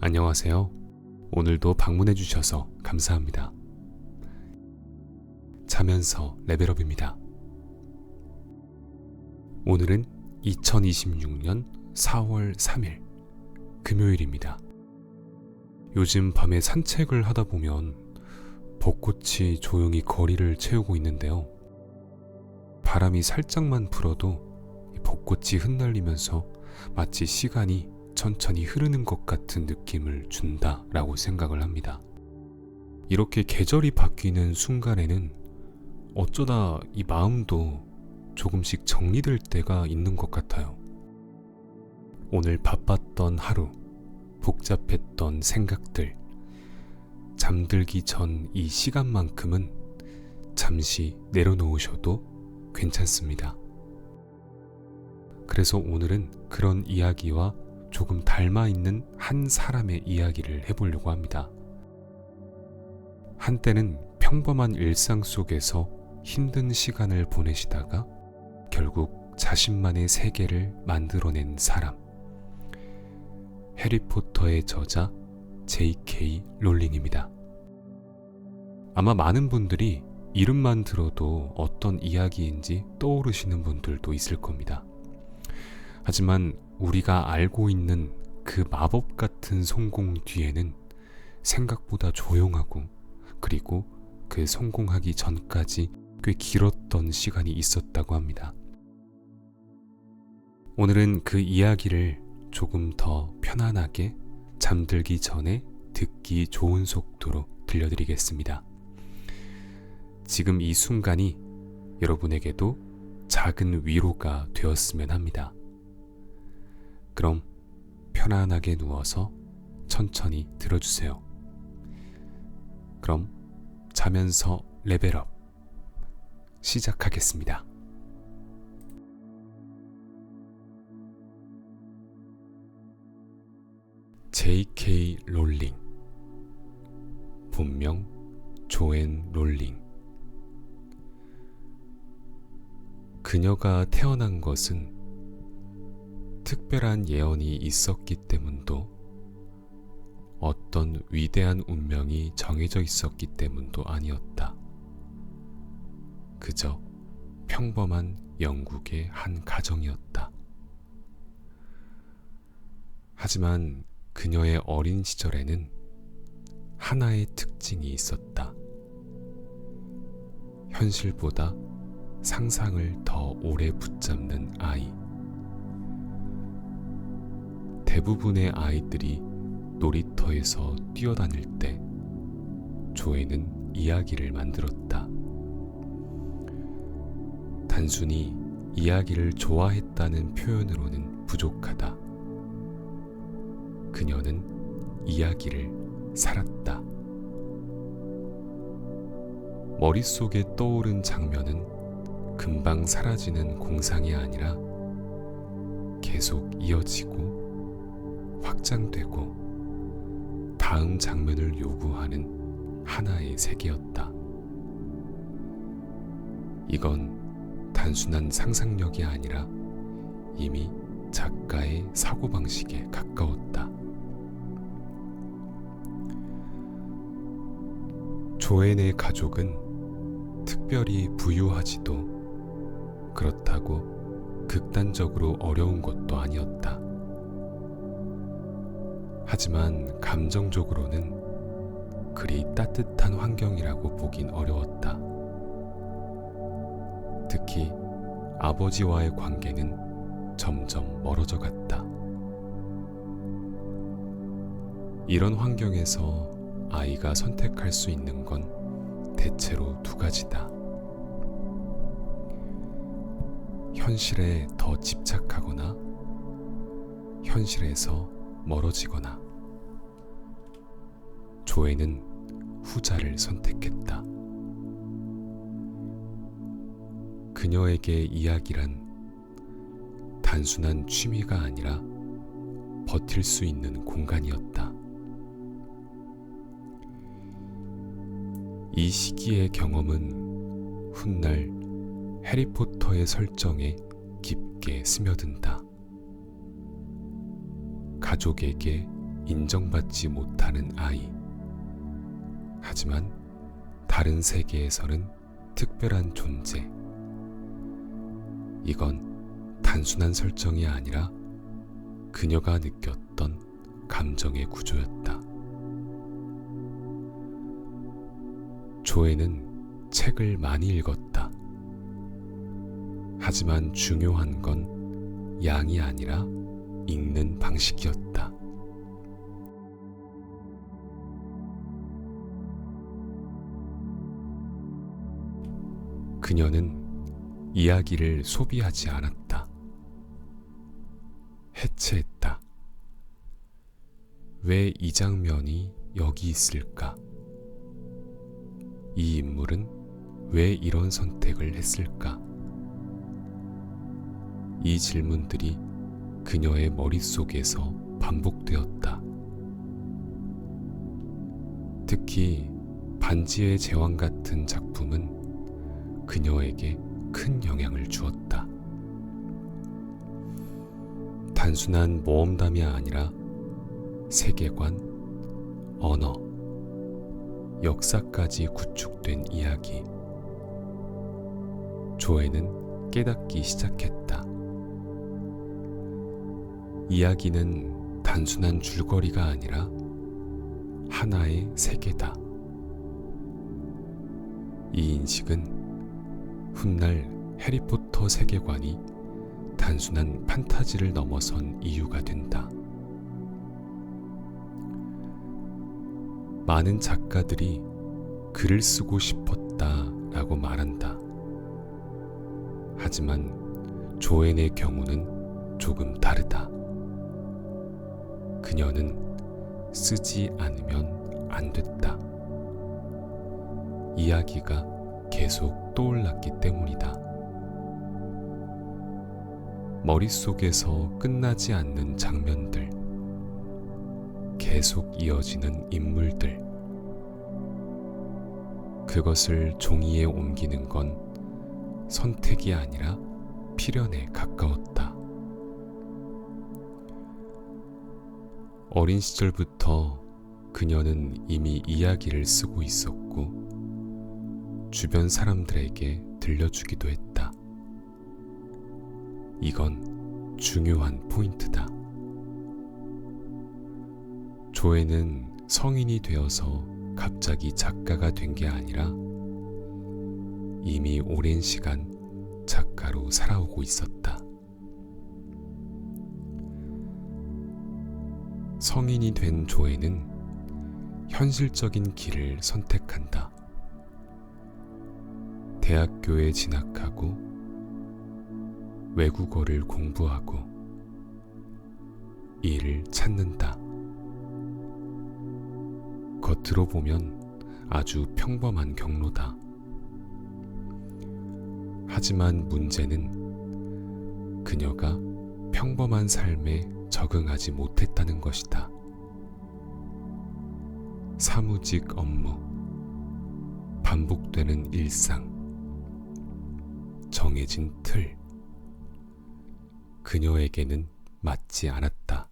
안녕하세요. 오늘도 방문해 주셔서 감사합니다. 자면서 레벨업입니다. 오늘은 2026년 4월 3일 금요일입니다. 요즘 밤에 산책을 하다 보면 벚꽃이 조용히 거리를 채우고 있는데요. 바람이 살짝만 불어도 벚꽃이 흩날리면서 마치 시간이 천천히 흐르는 것 같은 느낌을 준다라고 생각을 합니다. 이렇게 계절이 바뀌는 순간에는 어쩌다 이 마음도 조금씩 정리될 때가 있는 것 같아요. 오늘 바빴던 하루, 복잡했던 생각들, 잠들기 전 이 시간만큼은 잠시 내려놓으셔도 괜찮습니다. 그래서 오늘은 그런 이야기와 조금 닮아있는 한 사람의 이야기를 해보려고 합니다. 한때는 평범한 일상 속에서 힘든 시간을 보내시다가 결국 자신만의 세계를 만들어낸 사람. 해리포터의 저자 J.K. 롤링입니다. 아마 많은 분들이 이름만 들어도 어떤 이야기인지 떠오르시는 분들도 있을 겁니다. 하지만 우리가 알고 있는 그 마법 같은 성공 뒤에는 생각보다 조용하고 그리고 그 성공하기 전까지 꽤 길었던 시간이 있었다고 합니다. 오늘은 그 이야기를 조금 더 편안하게 잠들기 전에 듣기 좋은 속도로 들려드리겠습니다. 지금 이 순간이 여러분에게도 작은 위로가 되었으면 합니다. 그럼 편안하게 누워서 천천히 들어주세요. 그럼 자면서 레벨업 시작하겠습니다. J.K. 롤링, 본명 조앤 롤링. 그녀가 태어난 것은 특별한 예언이 있었기 때문도 어떤 위대한 운명이 정해져 있었기 때문도 아니었다. 그저 평범한 영국의 한 가정이었다. 하지만 그녀의 어린 시절에는 하나의 특징이 있었다. 현실보다 상상을 더 오래 붙잡는 아이. 대부분의 아이들이 놀이터에서 뛰어다닐 때 조앤은 이야기를 만들었다. 단순히 이야기를 좋아했다는 표현으로는 부족하다. 그녀는 이야기를 살았다. 머릿속에 떠오른 장면은 금방 사라지는 공상이 아니라 계속 이어지고 확장되고 다음 장면을 요구하는 하나의 세계였다. 이건 단순한 상상력이 아니라 이미 작가의 사고방식에 가까웠다. 조앤의 가족은 특별히 부유하지도 그렇다고 극단적으로 어려운 것도 아니었다. 하지만 감정적으로는 그리 따뜻한 환경이라고 보긴 어려웠다. 특히 아버지와의 관계는 점점 멀어져 갔다. 이런 환경에서 아이가 선택할 수 있는 건 대체로 두 가지다. 현실에 더 집착하거나 현실에서 멀어지거나. 조앤은 후자를 선택했다. 그녀에게 이야기란 단순한 취미가 아니라 버틸 수 있는 공간이었다. 이 시기의 경험은 훗날 해리포터의 설정에 깊게 스며든다. 가족에게 인정받지 못하는 아이. 하지만 다른 세계에서는 특별한 존재. 이건 단순한 설정이 아니라 그녀가 느꼈던 감정의 구조였다. 조에는 책을 많이 읽었다. 하지만 중요한 건 양이 아니라 읽는 방식이었다. 그녀는 이야기를 소비하지 않았다. 해체했다. 왜 이 장면이 여기 있을까? 이 인물은 왜 이런 선택을 했을까? 이 질문들이 그녀의 머릿속에서 반복되었다. 특히 반지의 제왕 같은 작품은 그녀에게 큰 영향을 주었다. 단순한 모험담이 아니라 세계관, 언어, 역사까지 구축된 이야기. 조에는 깨닫기 시작했다. 이야기는 단순한 줄거리가 아니라 하나의 세계다. 이 인식은 훗날 해리포터 세계관이 단순한 판타지를 넘어선 이유가 된다. 많은 작가들이 글을 쓰고 싶었다라고 말한다. 하지만 조앤의 경우는 조금 다르다. 그녀는 쓰지 않으면 안 됐다. 이야기가 계속 떠올랐기 때문이다. 머릿속에서 끝나지 않는 장면들, 계속 이어지는 인물들, 그것을 종이에 옮기는 건 선택이 아니라 필연에 가까웠다. 어린 시절부터 그녀는 이미 이야기를 쓰고 있었고 주변 사람들에게 들려주기도 했다. 이건 중요한 포인트다. 조앤은 성인이 되어서 갑자기 작가가 된 게 아니라 이미 오랜 시간 작가로 살아오고 있었다. 성인이 된 조앤은 현실적인 길을 선택한다. 대학교에 진학하고 외국어를 공부하고 일을 찾는다. 겉으로 보면 아주 평범한 경로다. 하지만 문제는 그녀가 평범한 삶에 적응하지 못했다는 것이다. 사무직 업무, 반복되는 일상, 정해진 틀. 그녀에게는 맞지 않았다.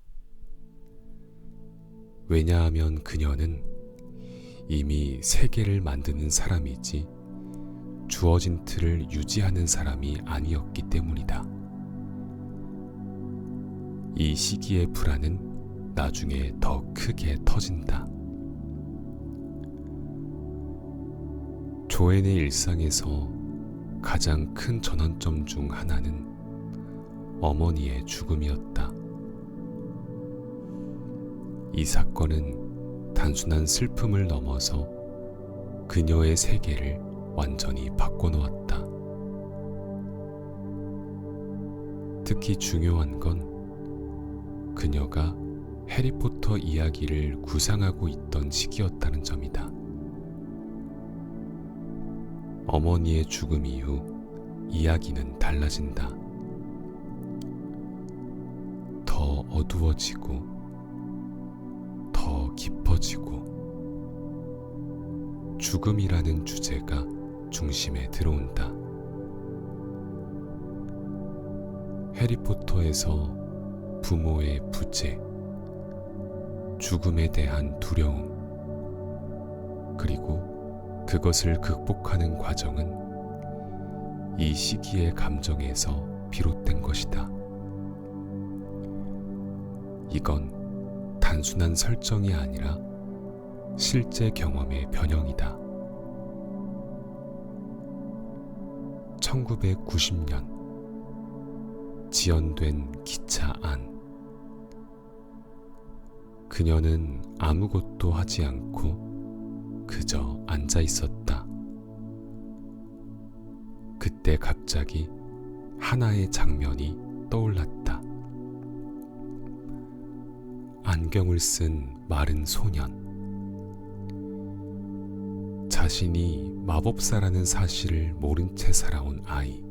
왜냐하면 그녀는 이미 세계를 만드는 사람이지 주어진 틀을 유지하는 사람이 아니었기 때문이다. 이 시기의 불안은 나중에 더 크게 터진다. 조앤의 일상에서 가장 큰 전환점 중 하나는 어머니의 죽음이었다. 이 사건은 단순한 슬픔을 넘어서 그녀의 세계를 완전히 바꿔놓았다. 특히 중요한 건 그녀가 해리포터 이야기를 구상하고 있던 시기였다는 점이다. 어머니의 죽음 이후 이야기는 달라진다. 더 어두워지고 더 깊어지고 죽음이라는 주제가 중심에 들어온다. 해리포터에서 부모의 부재, 죽음에 대한 두려움, 그리고 그것을 극복하는 과정은 이 시기의 감정에서 비롯된 것이다. 이건 단순한 설정이 아니라 실제 경험의 변형이다. 1990년 지연된 기차 안. 그녀는 아무것도 하지 않고 그저 앉아 있었다. 그때 갑자기 하나의 장면이 떠올랐다. 안경을 쓴 마른 소년. 자신이 마법사라는 사실을 모른 채 살아온 아이.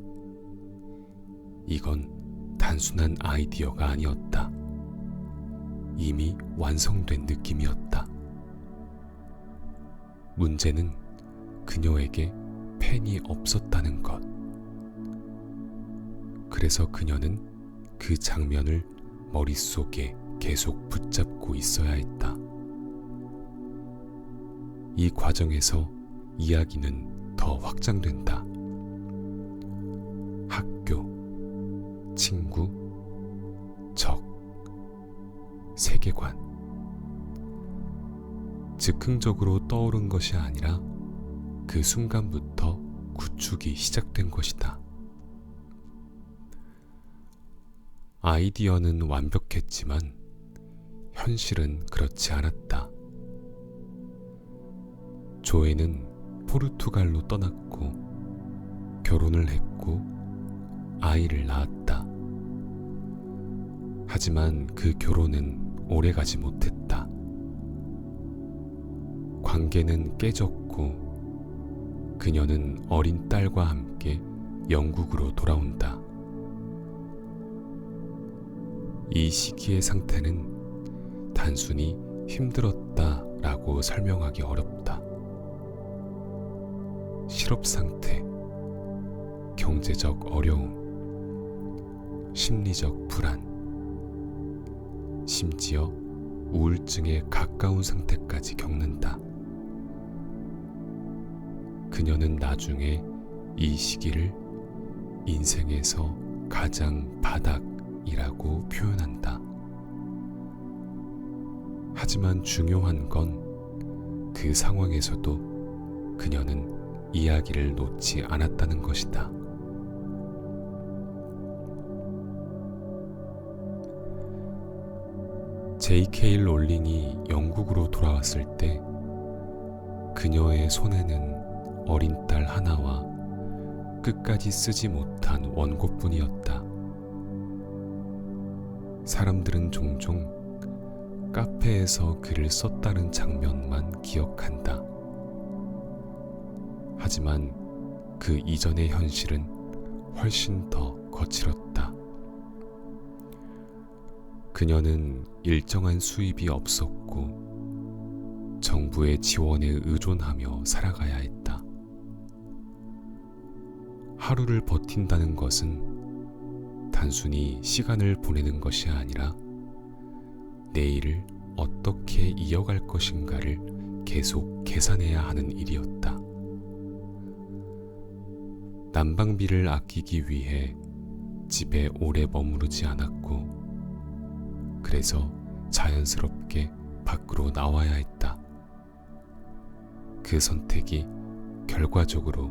이건 단순한 아이디어가 아니었다. 이미 완성된 느낌이었다. 문제는 그녀에게 펜이 없었다는 것. 그래서 그녀는 그 장면을 머릿속에 계속 붙잡고 있어야 했다. 이 과정에서 이야기는 더 확장된다. 학교, 친구, 적, 세계관. 즉흥적으로 떠오른 것이 아니라 그 순간부터 구축이 시작된 것이다. 아이디어는 완벽했지만 현실은 그렇지 않았다. 조에는 포르투갈로 떠났고 결혼을 했고 아이를 낳았다. 하지만 그 결혼은 오래가지 못했다. 관계는 깨졌고 그녀는 어린 딸과 함께 영국으로 돌아온다. 이 시기의 상태는 단순히 힘들었다라고 설명하기 어렵다. 실업 상태, 경제적 어려움, 심리적 불안, 심지어 우울증에 가까운 상태까지 겪는다. 그녀는 나중에 이 시기를 인생에서 가장 바닥이라고 표현한다. 하지만 중요한 건 그 상황에서도 그녀는 이야기를 놓지 않았다는 것이다. J.K. 롤링이 영국으로 돌아왔을 때 그녀의 손에는 어린 딸 하나와 끝까지 쓰지 못한 원고뿐이었다. 사람들은 종종 카페에서 글을 썼다는 장면만 기억한다. 하지만 그 이전의 현실은 훨씬 더 거칠었다. 그녀는 일정한 수입이 없었고 정부의 지원에 의존하며 살아가야 했다. 하루를 버틴다는 것은 단순히 시간을 보내는 것이 아니라 내일을 어떻게 이어갈 것인가를 계속 계산해야 하는 일이었다. 난방비를 아끼기 위해 집에 오래 머무르지 않았고, 그래서 자연스럽게 밖으로 나와야 했다. 그 선택이 결과적으로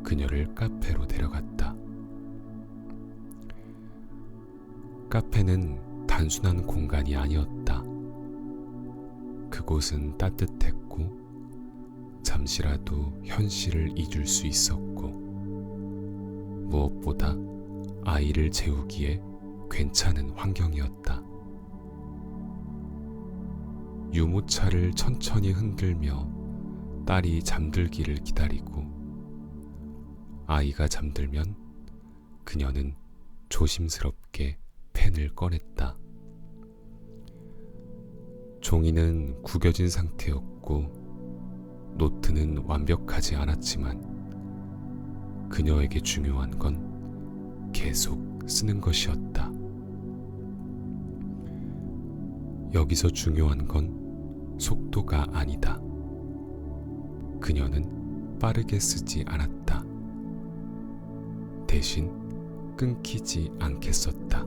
그녀를 카페로 데려갔다. 카페는 단순한 공간이 아니었다. 그곳은 따뜻했고 잠시라도 현실을 잊을 수 있었고 무엇보다 아이를 재우기에 괜찮은 환경이었다. 유모차를 천천히 흔들며 딸이 잠들기를 기다리고 아이가 잠들면 그녀는 조심스럽게 펜을 꺼냈다. 종이는 구겨진 상태였고 노트는 완벽하지 않았지만 그녀에게 중요한 건 계속 쓰는 것이었다. 여기서 중요한 건 속도가 아니다. 그녀는 빠르게 쓰지 않았다. 대신 끊기지 않겠었다.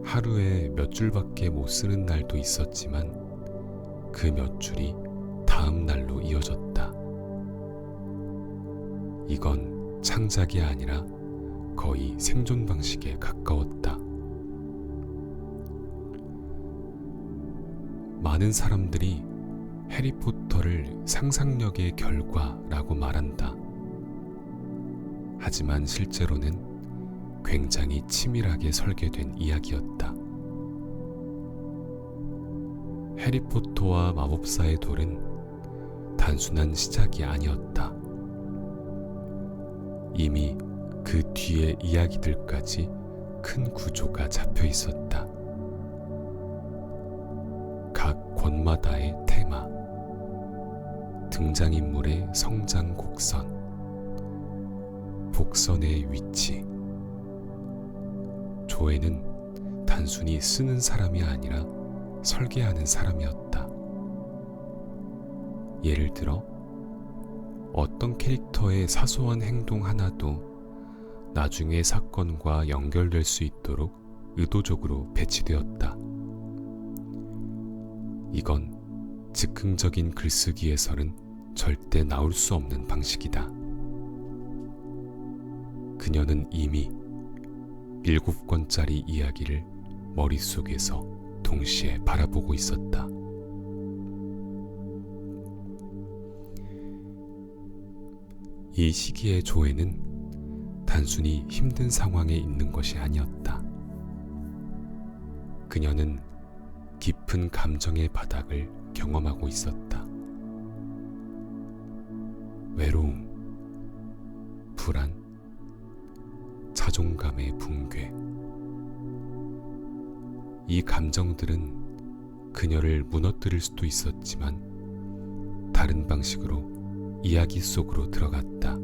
하루에 몇 줄밖에 못 쓰는 날도 있었지만 그 몇 줄이 다음 날로 이어졌다. 이건 창작이 아니라 거의 생존 방식에 가까웠다. 많은 사람들이 해리포터를 상상력의 결과라고 말한다. 하지만 실제로는 굉장히 치밀하게 설계된 이야기였다. 해리포터와 마법사의 돌은 단순한 시작이 아니었다. 이미 그 뒤의 이야기들까지 큰 구조가 잡혀 있었다. 각 권마다의 테마, 등장인물의 성장 곡선, 복선의 위치. 조에는 단순히 쓰는 사람이 아니라 설계하는 사람이었다. 예를 들어 어떤 캐릭터의 사소한 행동 하나도 나중의 사건과 연결될 수 있도록 의도적으로 배치되었다. 이건 즉흥적인 글쓰기에서는 절대 나올 수 없는 방식이다. 그녀는 이미 7권짜리 이야기를 머릿속에서 동시에 바라보고 있었다. 이 시기의 조에는 단순히 힘든 상황에 있는 것이 아니었다. 그녀는 깊은 감정의 바닥을 경험하고 있었다. 외로움, 불안, 자존감의 붕괴. 이 감정들은 그녀를 무너뜨릴 수도 있었지만 다른 방식으로 이야기 속으로 들어갔다.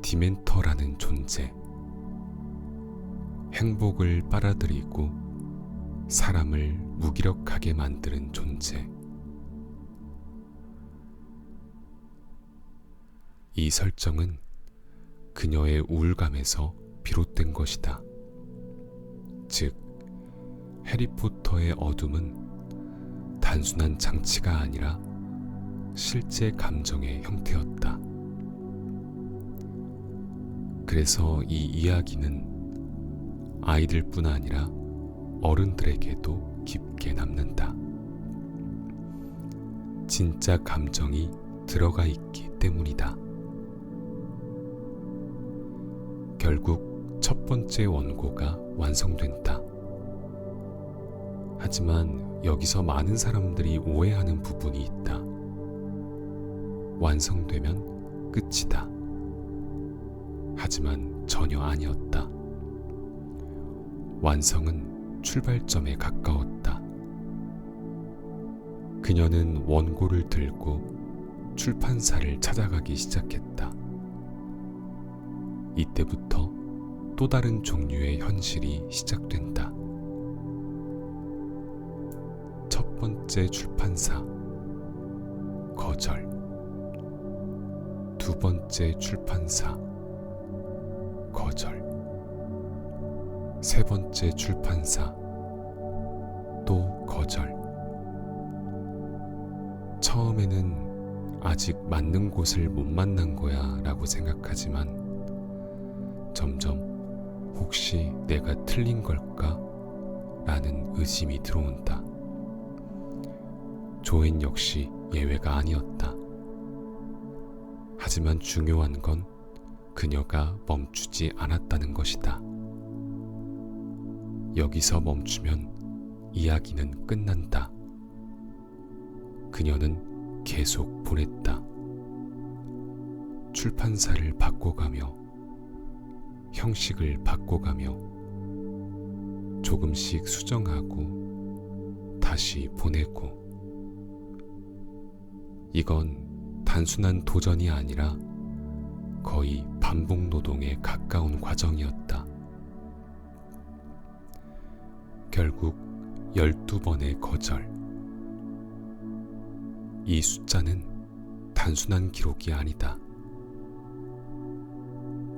디멘터라는 존재, 행복을 빨아들이고 사람을 무기력하게 만드는 존재. 이 설정은 그녀의 우울감에서 비롯된 것이다. 즉, 해리포터의 어둠은 단순한 장치가 아니라 실제 감정의 형태였다. 그래서 이 이야기는 아이들뿐 아니라 어른들에게도 깊게 남는다. 진짜 감정이 들어가 있기 때문이다. 결국 첫 번째 원고가 완성된다. 하지만 여기서 많은 사람들이 오해하는 부분이 있다. 완성되면 끝이다. 하지만 전혀 아니었다. 완성은 출발점에 가까웠다. 그녀는 원고를 들고 출판사를 찾아가기 시작했다. 이때부터 또 다른 종류의 현실이 시작된다. 첫 번째 출판사, 거절. 두 번째 출판사, 거절. 세 번째 출판사, 또 거절. 처음에는 아직 맞는 곳을 못 만난 거야 라고 생각하지만 점점 혹시 내가 틀린 걸까? 라는 의심이 들어온다. 조엔 역시 예외가 아니었다. 하지만 중요한 건 그녀가 멈추지 않았다는 것이다. 여기서 멈추면 이야기는 끝난다. 그녀는 계속 보냈다. 출판사를 바꿔가며 형식을 바꿔가며 조금씩 수정하고 다시 보내고. 이건 단순한 도전이 아니라 거의 반복 노동에 가까운 과정이었다. 결국 12번의 거절. 이 숫자는 단순한 기록이 아니다.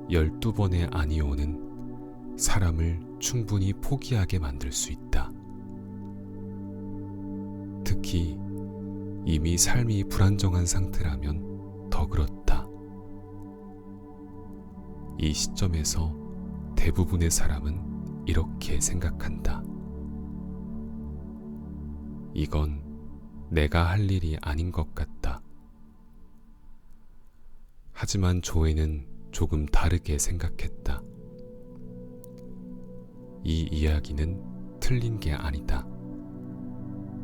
12번의 아니오는 사람을 충분히 포기하게 만들 수 있다. 특히 이미 삶이 불안정한 상태라면 더 그렇다. 이 시점에서 대부분의 사람은 이렇게 생각한다. 이건 내가 할 일이 아닌 것 같다. 하지만 조에는 조금 다르게 생각했다. 이 이야기는 틀린 게 아니다.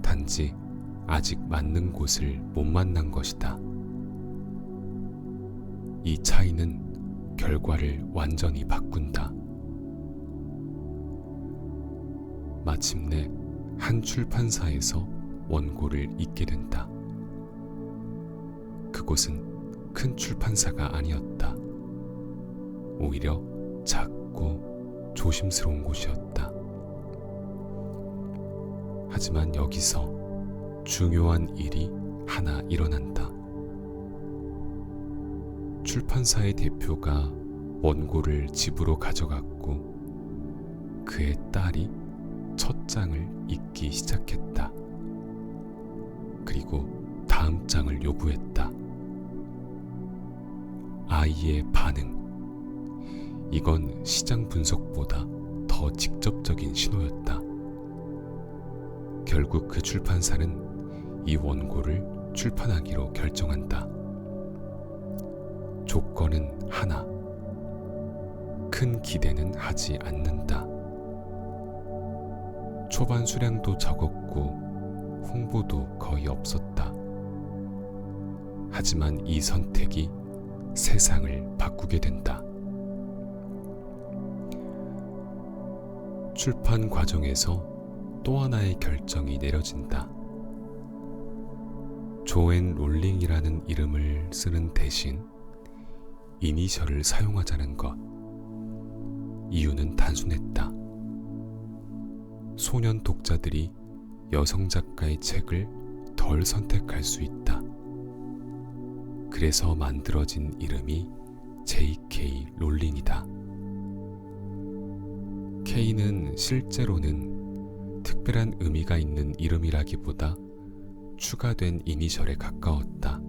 단지 아직 맞는 곳을 못 만난 것이다. 이 차이는 결과를 완전히 바꾼다. 마침내 한 출판사에서 원고를 읽게 된다. 그곳은 큰 출판사가 아니었다. 오히려 작고 조심스러운 곳이었다. 하지만 여기서 중요한 일이 하나 일어난다. 출판사의 대표가 원고를 집으로 가져갔고 그의 딸이 첫 장을 읽기 시작했다. 그리고 다음 장을 요구했다. 아이의 반응. 이건 시장 분석보다 더 직접적인 신호였다. 결국 그 출판사는 이 원고를 출판하기로 결정한다. 조건은 하나. 큰 기대는 하지 않는다. 초반 수량도 적었고 홍보도 거의 없었다. 하지만 이 선택이 세상을 바꾸게 된다. 출판 과정에서 또 하나의 결정이 내려진다. 조앤 롤링이라는 이름을 쓰는 대신 이니셜을 사용하자는 것. 이유는 단순했다. 소년 독자들이 여성 작가의 책을 덜 선택할 수 있다. 그래서 만들어진 이름이 J.K. 롤링이다. K는 실제로는 특별한 의미가 있는 이름이라기보다 추가된 이니셜에 가까웠다.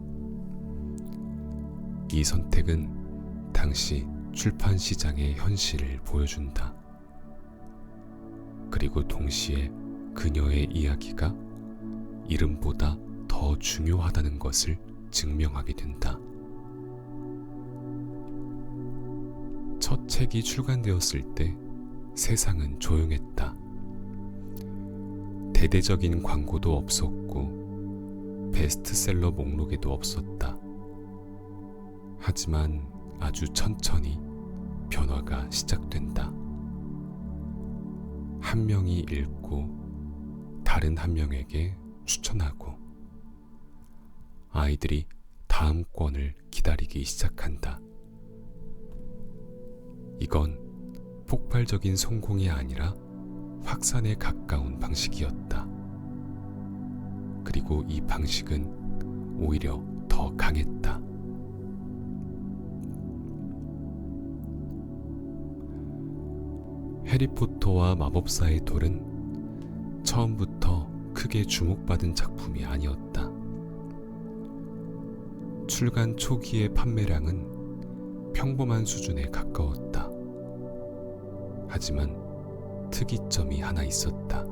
이 선택은 당시 출판 시장의 현실을 보여준다. 그리고 동시에 그녀의 이야기가 이름보다 더 중요하다는 것을 증명하게 된다. 첫 책이 출간되었을 때 세상은 조용했다. 대대적인 광고도 없었고 베스트셀러 목록에도 없었다. 하지만 아주 천천히 변화가 시작된다. 한 명이 읽고 다른 한 명에게 추천하고 아이들이 다음 권을 기다리기 시작한다. 이건 폭발적인 성공이 아니라 확산에 가까운 방식이었다. 그리고 이 방식은 오히려 더 강했다. 해리포터와 마법사의 돌은 처음부터 크게 주목받은 작품이 아니었다. 출간 초기의 판매량은 평범한 수준에 가까웠다. 하지만 특이점이 하나 있었다.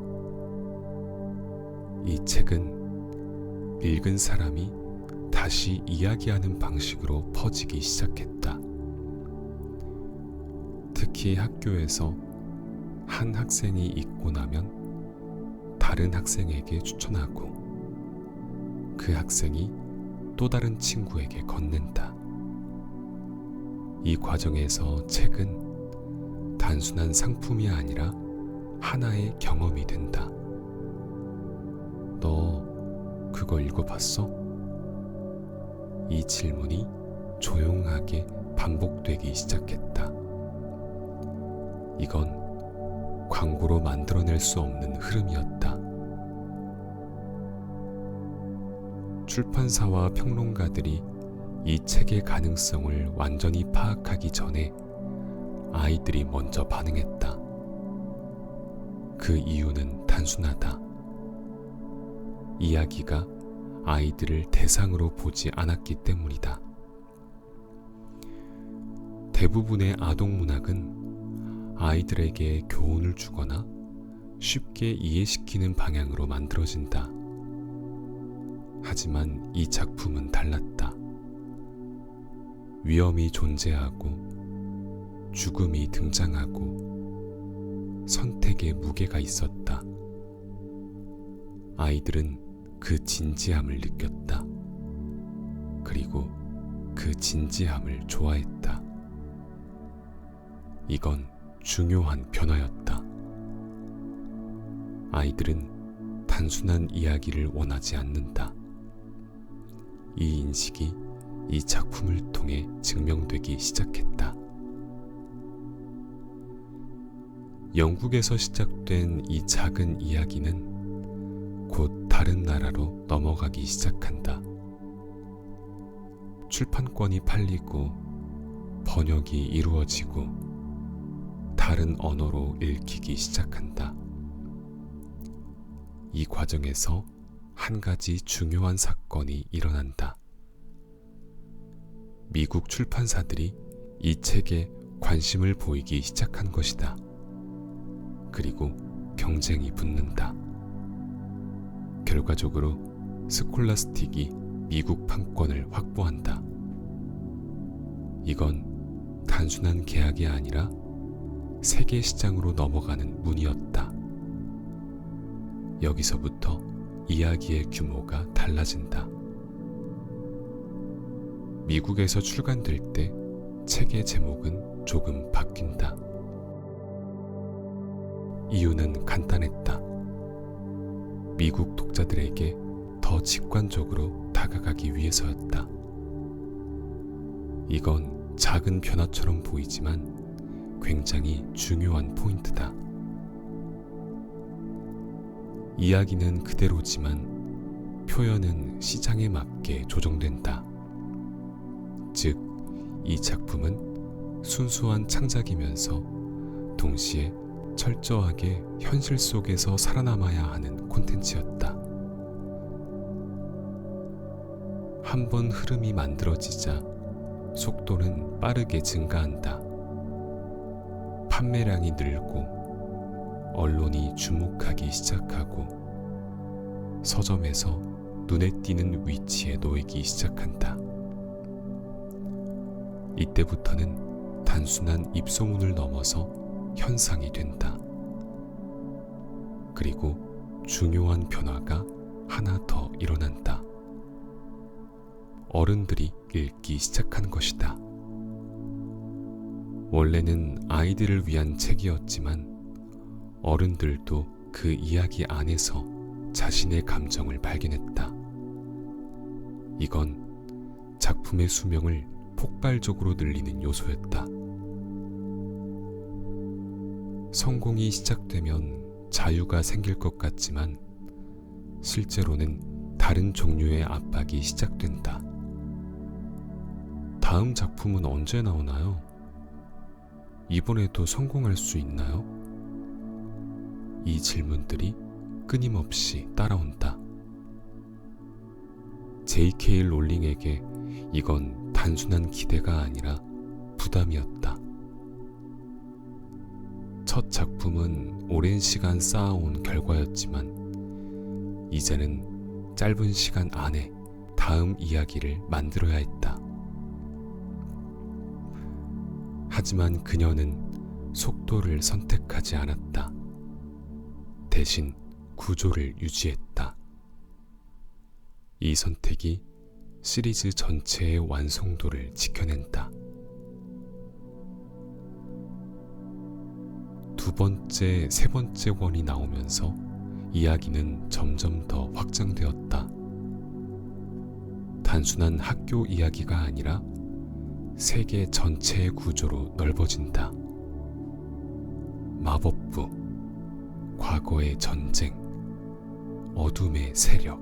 이 책은 읽은 사람이 다시 이야기하는 방식으로 퍼지기 시작했다. 특히 학교에서 한 학생이 읽고 나면 다른 학생에게 추천하고 그 학생이 또 다른 친구에게 건넨다. 이 과정에서 책은 단순한 상품이 아니라 하나의 경험이 된다. 너 그거 읽어봤어? 이 질문이 조용하게 반복되기 시작했다. 이건 광고로 만들어낼 수 없는 흐름이었다. 출판사와 평론가들이 이 책의 가능성을 완전히 파악하기 전에 아이들이 먼저 반응했다. 그 이유는 단순하다. 이야기가 아이들을 대상으로 보지 않았기 때문이다. 대부분의 아동 문학은 아이들에게 교훈을 주거나 쉽게 이해시키는 방향으로 만들어진다. 하지만 이 작품은 달랐다. 위험이 존재하고 죽음이 등장하고 선택의 무게가 있었다. 아이들은 그 진지함을 느꼈다. 그리고 그 진지함을 좋아했다. 이건 중요한 변화였다. 아이들은 단순한 이야기를 원하지 않는다. 이 인식이 이 작품을 통해 증명되기 시작했다. 영국에서 시작된 이 작은 이야기는 곧 다른 나라로 넘어가기 시작한다. 출판권이 팔리고 번역이 이루어지고 다른 언어로 읽히기 시작한다. 이 과정에서 한 가지 중요한 사건이 일어난다. 미국 출판사들이 이 책에 관심을 보이기 시작한 것이다. 그리고 경쟁이 붙는다. 결과적으로 스콜라스틱이 미국 판권을 확보한다. 이건 단순한 계약이 아니라 세계 시장으로 넘어가는 문이었다. 여기서부터 이야기의 규모가 달라진다. 미국에서 출간될 때 책의 제목은 조금 바뀐다. 이유는 간단했다. 미국 독자들에게 더 직관적으로 다가가기 위해서였다. 이건 작은 변화처럼 보이지만 굉장히 중요한 포인트다. 이야기는 그대로지만 표현은 시장에 맞게 조정된다. 즉, 이 작품은 순수한 창작이면서 동시에 철저하게 현실 속에서 살아남아야 하는 콘텐츠였다. 한 번 흐름이 만들어지자 속도는 빠르게 증가한다. 판매량이 늘고 언론이 주목하기 시작하고 서점에서 눈에 띄는 위치에 놓이기 시작한다. 이때부터는 단순한 입소문을 넘어서 현상이 된다. 그리고 중요한 변화가 하나 더 일어난다. 어른들이 읽기 시작한 것이다. 원래는 아이들을 위한 책이었지만 어른들도 그 이야기 안에서 자신의 감정을 발견했다. 이건 작품의 수명을 폭발적으로 늘리는 요소였다. 성공이 시작되면 자유가 생길 것 같지만 실제로는 다른 종류의 압박이 시작된다. 다음 작품은 언제 나오나요? 이번에도 성공할 수 있나요? 이 질문들이 끊임없이 따라온다. J.K. 롤링에게 이건 단순한 기대가 아니라 부담이었다. 첫 작품은 오랜 시간 쌓아온 결과였지만 이제는 짧은 시간 안에 다음 이야기를 만들어야 했다. 하지만 그녀는 속도를 선택하지 않았다. 대신 구조를 유지했다. 이 선택이 시리즈 전체의 완성도를 지켜낸다. 두 번째, 세 번째 권이 나오면서 이야기는 점점 더 확장되었다. 단순한 학교 이야기가 아니라 세계 전체의 구조로 넓어진다. 마법부, 과거의 전쟁, 어둠의 세력.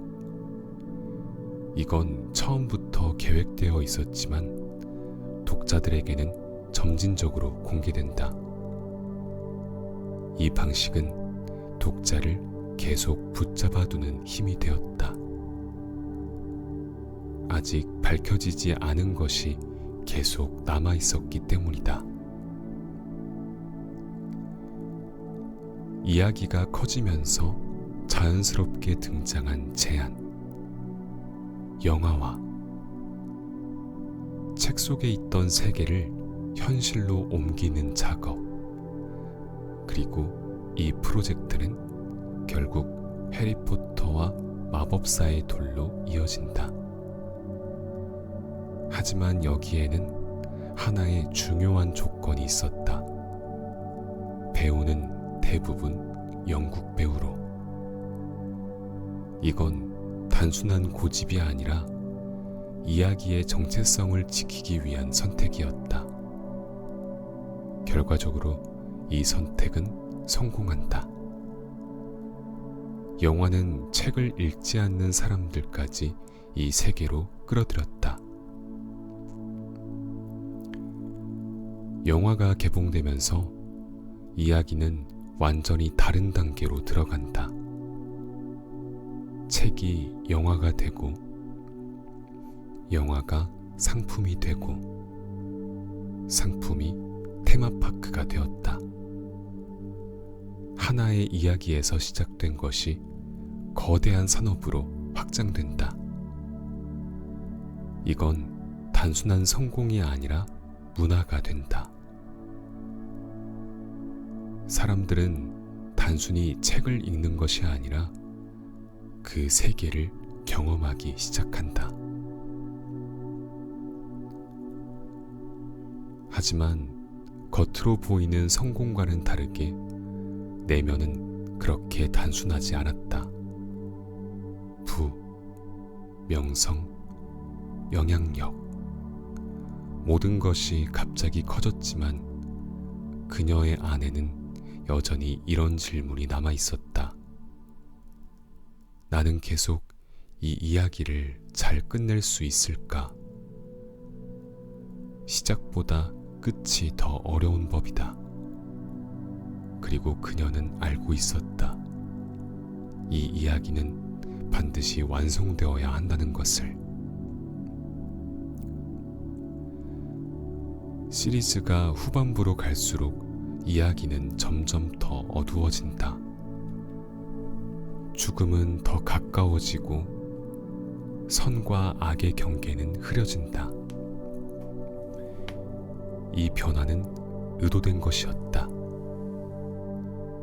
이건 처음부터 계획되어 있었지만 독자들에게는 점진적으로 공개된다. 이 방식은 독자를 계속 붙잡아두는 힘이 되었다. 아직 밝혀지지 않은 것이 계속 남아 있었기 때문이다. 이야기가 커지면서 자연스럽게 등장한 제안, 영화화. 책 속에 있던 세계를 현실로 옮기는 작업. 그리고 이 프로젝트는 결국 해리포터와 마법사의 돌로 이어진다. 하지만 여기에는 하나의 중요한 조건이 있었다. 배우는 대부분 영국 배우로. 이건 단순한 고집이 아니라 이야기의 정체성을 지키기 위한 선택이었다. 결과적으로 이 선택은 성공한다. 영화는 책을 읽지 않는 사람들까지 이 세계로 끌어들였다. 영화가 개봉되면서 이야기는 완전히 다른 단계로 들어간다. 책이 영화가 되고, 영화가 상품이 되고, 상품이 테마파크가 되었다. 하나의 이야기에서 시작된 것이 거대한 산업으로 확장된다. 이건 단순한 성공이 아니라 문화가 된다. 사람들은 단순히 책을 읽는 것이 아니라 그 세계를 경험하기 시작한다. 하지만 겉으로 보이는 성공과는 다르게 내면은 그렇게 단순하지 않았다. 부, 명성, 영향력. 모든 것이 갑자기 커졌지만 그녀의 안에는 여전히 이런 질문이 남아 있었다. 나는 계속 이 이야기를 잘 끝낼 수 있을까? 시작보다 끝이 더 어려운 법이다. 그리고 그녀는 알고 있었다. 이 이야기는 반드시 완성되어야 한다는 것을. 시리즈가 후반부로 갈수록 이야기는 점점 더 어두워진다. 죽음은 더 가까워지고 선과 악의 경계는 흐려진다. 이 변화는 의도된 것이었다.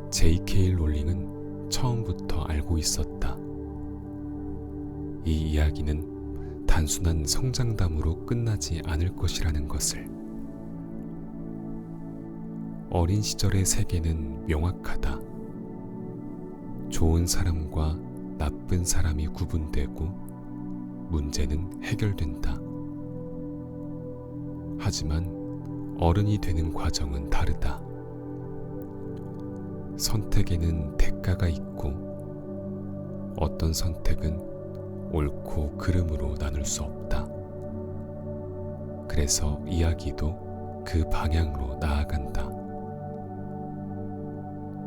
J.K. 롤링은 처음부터 알고 있었다. 이 이야기는 단순한 성장담으로 끝나지 않을 것이라는 것을. 어린 시절의 세계는 명확하다. 좋은 사람과 나쁜 사람이 구분되고 문제는 해결된다. 하지만 어른이 되는 과정은 다르다. 선택에는 대가가 있고 어떤 선택은 옳고 그름으로 나눌 수 없다. 그래서 이야기도 그 방향으로 나아간다.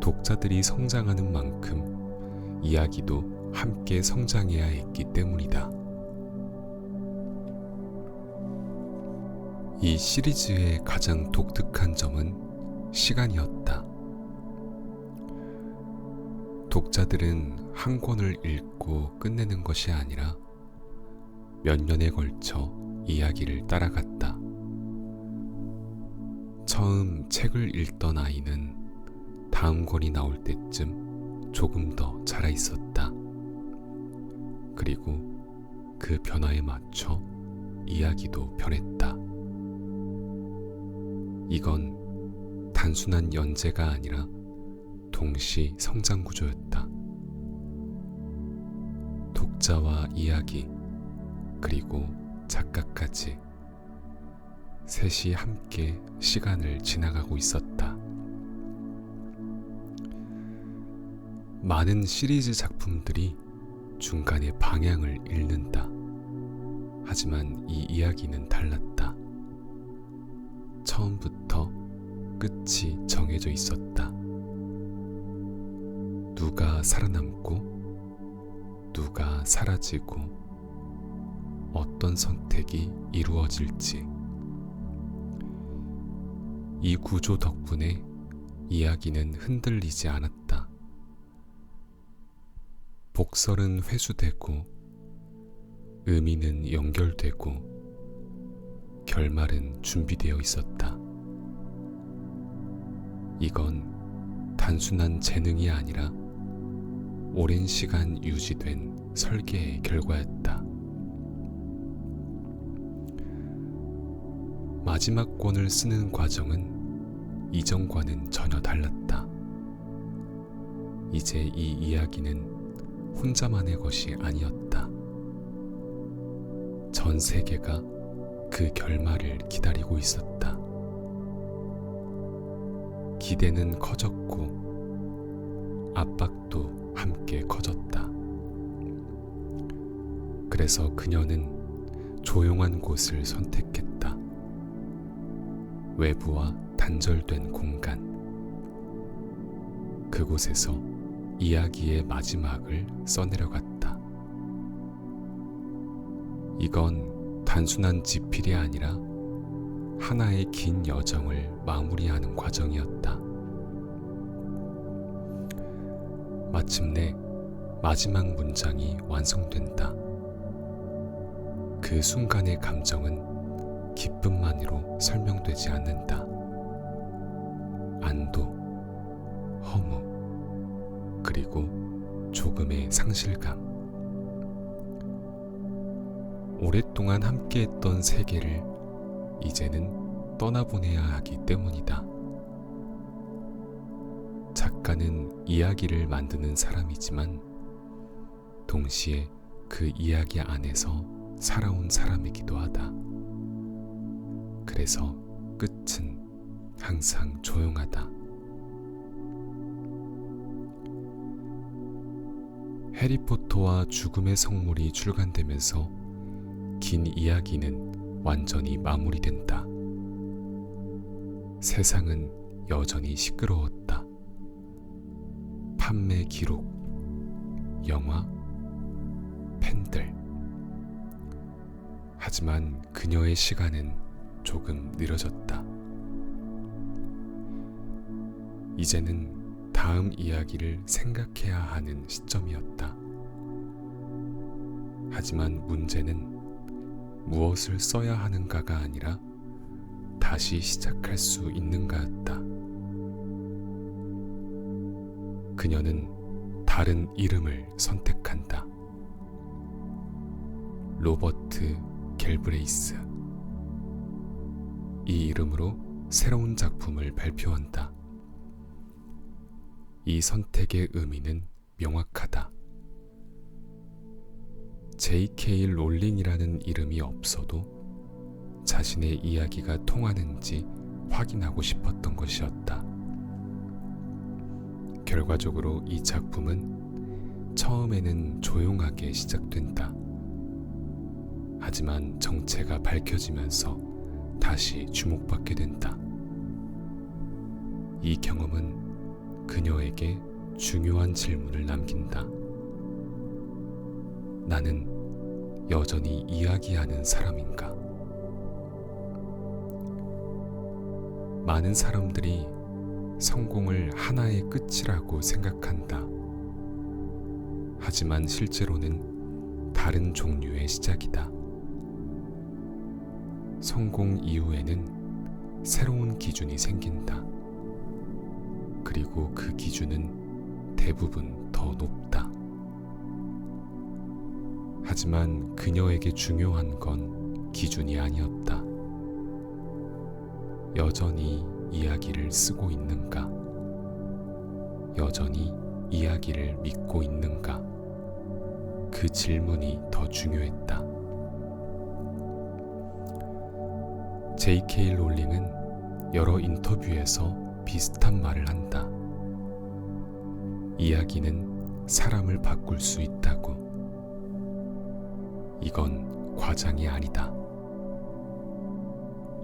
독자들이 성장하는 만큼 이야기도 함께 성장해야 했기 때문이다. 이 시리즈의 가장 독특한 점은 시간이었다. 독자들은 한 권을 읽고 끝내는 것이 아니라 몇 년에 걸쳐 이야기를 따라갔다. 처음 책을 읽던 아이는 다음 권이 나올 때쯤 조금 더 자라 있었다. 그리고 그 변화에 맞춰 이야기도 변했다. 이건 단순한 연재가 아니라 동시 성장 구조였다. 독자와 이야기, 그리고 작가까지 셋이 함께 시간을 지나가고 있었다. 많은 시리즈 작품들이 중간에 방향을 잃는다. 하지만 이 이야기는 달랐다. 처음부터 끝이 정해져 있었다. 누가 살아남고 누가 사라지고 어떤 선택이 이루어질지. 이 구조 덕분에 이야기는 흔들리지 않았다. 복설은 회수되고 의미는 연결되고 결말은 준비되어 있었다. 이건 단순한 재능이 아니라 오랜 시간 유지된 설계의 결과였다. 마지막 권을 쓰는 과정은 이전과는 전혀 달랐다. 이제 이 이야기는 혼자만의 것이 아니었다. 전 세계가 그 결말을 기다리고 있었다. 기대는 커졌고 압박도 함께 커졌다. 그래서 그녀는 조용한 곳을 선택했다. 외부와 단절된 공간. 그곳에서 이야기의 마지막을 써내려갔다. 이건 단순한 지필이 아니라 하나의 긴 여정을 마무리하는 과정이었다. 마침내 마지막 문장이 완성된다. 그 순간의 감정은 기쁨만으로 설명되지 않는다. 안도, 허무, 그리고 조금의 상실감. 오랫동안 함께했던 세계를 이제는 떠나보내야 하기 때문이다. 작가는 이야기를 만드는 사람이지만 동시에 그 이야기 안에서 살아온 사람이기도 하다. 그래서 끝은 항상 조용하다. 해리포터와 죽음의 성물이 출간되면서 긴 이야기는 완전히 마무리된다. 세상은 여전히 시끄러웠다. 판매 기록, 영화, 팬들. 하지만 그녀의 시간은 조금 느려졌다. 이제는 다음 이야기를 생각해야 하는 시점이었다. 하지만 문제는 무엇을 써야 하는가가 아니라 다시 시작할 수 있는가였다. 그녀는 다른 이름을 선택한다. 로버트 갤브레이스. 이 이름으로 새로운 작품을 발표한다. 이 선택의 의미는 명확하다. J.K. 롤링이라는 이름이 없어도 자신의 이야기가 통하는지 확인하고 싶었던 것이었다. 결과적으로 이 작품은 처음에는 조용하게 시작된다. 하지만 정체가 밝혀지면서 다시 주목받게 된다. 이 경험은 그녀에게 중요한 질문을 남긴다. 나는 여전히 이야기하는 사람인가? 많은 사람들이 성공을 하나의 끝이라고 생각한다. 하지만 실제로는 다른 종류의 시작이다. 성공 이후에는 새로운 기준이 생긴다. 그리고 그 기준은 대부분 더 높다. 하지만 그녀에게 중요한 건 기준이 아니었다. 여전히 이야기를 쓰고 있는가? 여전히 이야기를 믿고 있는가? 그 질문이 더 중요했다. J.K. 롤링은 여러 인터뷰에서 비슷한 말을 한다. 이야기는 사람을 바꿀 수 있다고. 이건 과장이 아니다.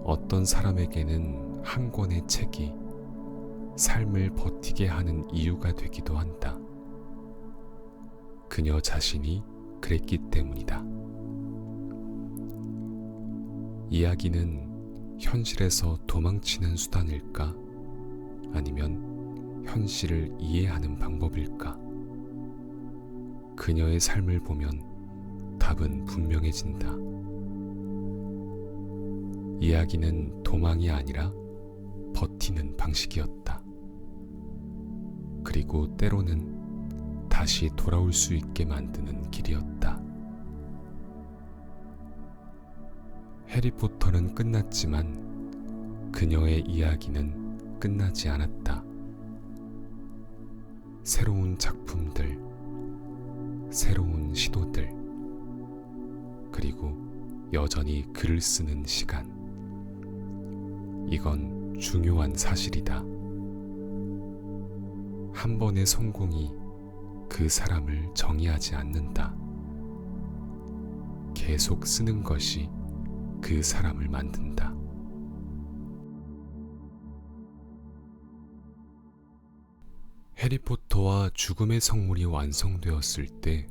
어떤 사람에게는 한 권의 책이 삶을 버티게 하는 이유가 되기도 한다. 그녀 자신이 그랬기 때문이다. 이야기는 현실에서 도망치는 수단일까? 아니면 현실을 이해하는 방법일까? 그녀의 삶을 보면 답은 분명해진다. 이야기는 도망이 아니라 버티는 방식이었다. 그리고 때로는 다시 돌아올 수 있게 만드는 길이었다. 해리포터는 끝났지만 그녀의 이야기는 끝나지 않았다. 새로운 작품들, 새로운 시도들, 그리고 여전히 글을 쓰는 시간. 이건 중요한 사실이다. 한 번의 성공이 그 사람을 정의하지 않는다. 계속 쓰는 것이 그 사람을 만든다. 해리포터와 죽음의 성물이 완성되었을 때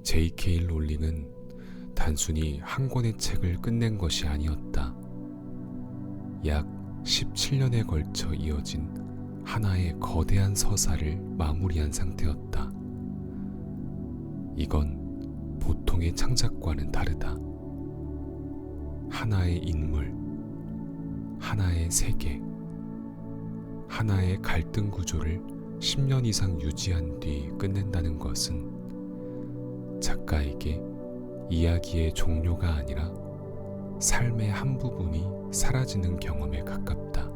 J.K. 롤링은 단순히 한 권의 책을 끝낸 것이 아니었다. 약 17년에 걸쳐 이어진 하나의 거대한 서사를 마무리한 상태였다. 이건 보통의 창작과는 다르다. 하나의 인물, 하나의 세계, 하나의 갈등 구조를 10년 이상 유지한 뒤 끝낸다는 것은 작가에게 이야기의 종료가 아니라 삶의 한 부분이 사라지는 경험에 가깝다.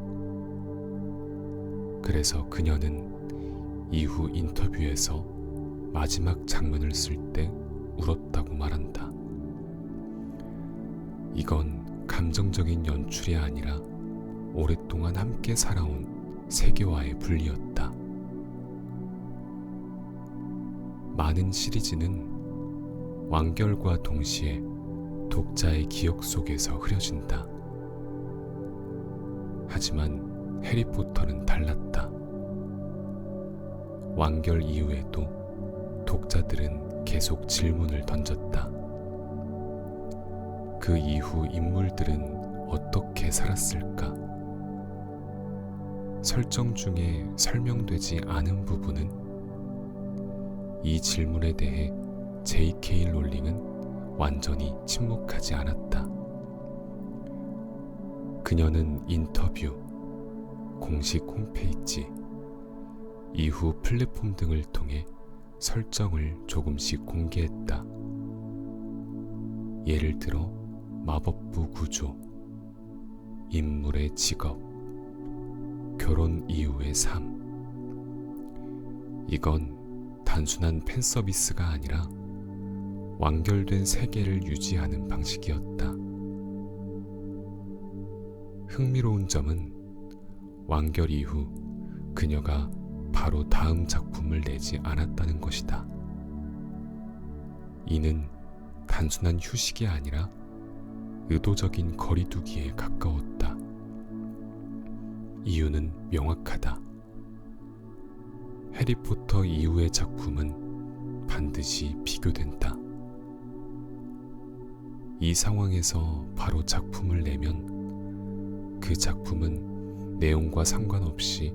그래서 그녀는 이후 인터뷰에서 마지막 장면을 쓸 때 울었다고 말한다. 이건 감정적인 연출이 아니라 오랫동안 함께 살아온 세계와의 분리였다. 많은 시리즈는 완결과 동시에 독자의 기억 속에서 흐려진다. 하지만 해리포터는 달랐다. 완결 이후에도 독자들은 계속 질문을 던졌다. 그 이후 인물들은 어떻게 살았을까? 설정 중에 설명되지 않은 부분은 이 질문에 대해 J.K. 롤링은 완전히 침묵하지 않았다. 그녀는 인터뷰, 공식 홈페이지, 이후 플랫폼 등을 통해 설정을 조금씩 공개했다. 예를 들어 마법부 구조, 인물의 직업, 결혼 이후의 삶. 이건 단순한 팬서비스가 아니라 완결된 세계를 유지하는 방식이었다. 흥미로운 점은 완결 이후 그녀가 바로 다음 작품을 내지 않았다는 것이다. 이는 단순한 휴식이 아니라 의도적인 거리두기에 가까웠다. 이유는 명확하다. 해리포터 이후의 작품은 반드시 비교된다. 이 상황에서 바로 작품을 내면 그 작품은 내용과 상관없이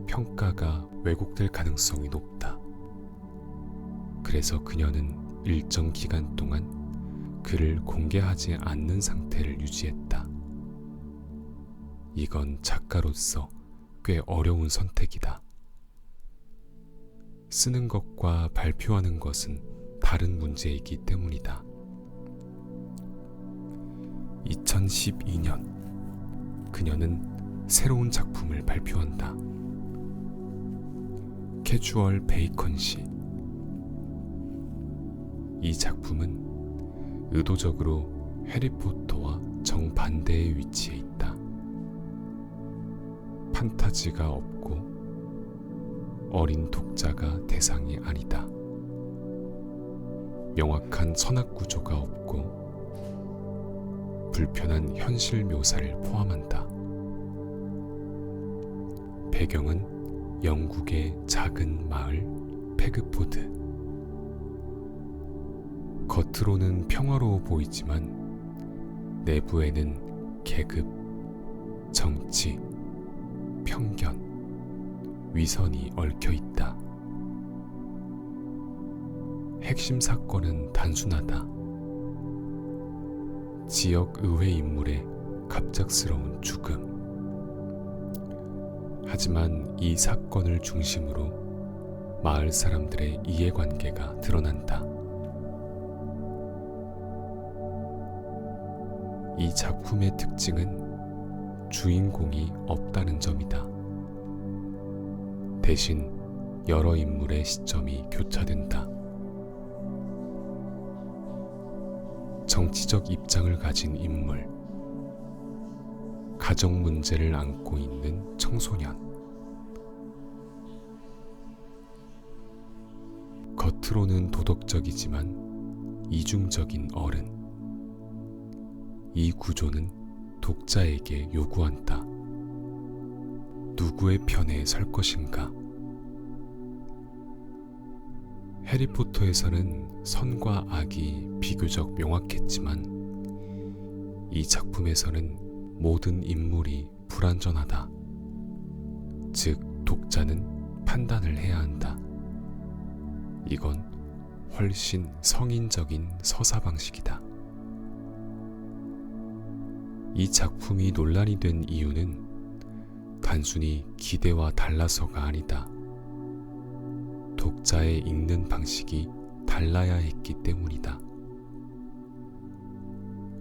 평가가 왜곡될 가능성이 높다. 그래서 그녀는 일정 기간 동안 글을 공개하지 않는 상태를 유지했다. 이건 작가로서 꽤 어려운 선택이다. 쓰는 것과 발표하는 것은 다른 문제이기 때문이다. 2012년 그녀는 새로운 작품을 발표한다. 캐주얼 베이컨시. 이 작품은 의도적으로 해리포터와 정반대의 위치에 있다. 판타지가 없고 어린 독자가 대상이 아니다. 명확한 선악 구조가 없고 불편한 현실 묘사를 포함한다. 배경은 영국의 작은 마을 페그포드. 겉으로는 평화로워 보이지만 내부에는 계급, 정치, 편견, 위선이 얽혀 있다. 핵심 사건은 단순하다. 지역 의회 인물의 갑작스러운 죽음. 하지만 이 사건을 중심으로 마을 사람들의 이해관계가 드러난다. 이 작품의 특징은 주인공이 없다는 점이다. 대신 여러 인물의 시점이 교차된다. 정치적 입장을 가진 인물, 가정 문제를 안고 있는 청소년, 겉으로는 도덕적이지만 이중적인 어른. 이 구조는 독자에게 요구한다. 누구의 편에 설 것인가? 해리포터에서는 선과 악이 비교적 명확했지만 이 작품에서는 모든 인물이 불완전하다. 즉, 독자는 판단을 해야 한다. 이건 훨씬 성인적인 서사 방식이다. 이 작품이 논란이 된 이유는 단순히 기대와 달라서가 아니다. 독자의 읽는 방식이 달라야 했기 때문이다.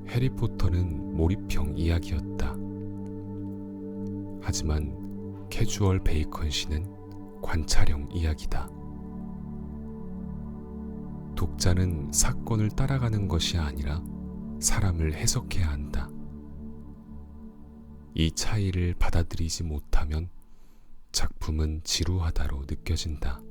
해리포터는 몰입형 이야기였다. 하지만 캐주얼 베이컨 씨는 관찰형 이야기다. 독자는 사건을 따라가는 것이 아니라 사람을 해석해야 한다. 이 차이를 받아들이지 못하면 작품은 지루하다로 느껴진다.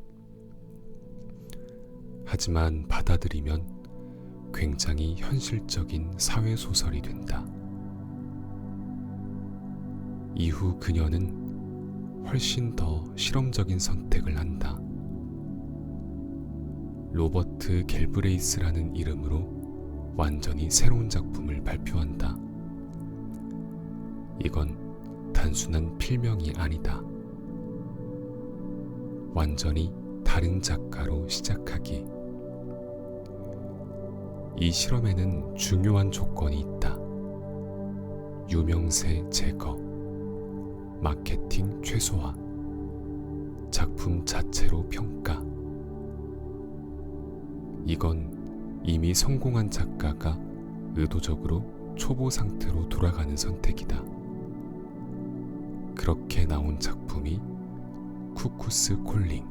하지만 받아들이면 굉장히 현실적인 사회소설이 된다. 이후 그녀는 훨씬 더 실험적인 선택을 한다. 로버트 갤브레이스라는 이름으로 완전히 새로운 작품을 발표한다. 이건 단순한 필명이 아니다. 완전히 다른 작가로 시작하기. 이 실험에는 중요한 조건이 있다. 유명세 제거, 마케팅 최소화, 작품 자체로 평가. 이건 이미 성공한 작가가 의도적으로 초보 상태로 돌아가는 선택이다. 그렇게 나온 작품이 쿠쿠스 콜링.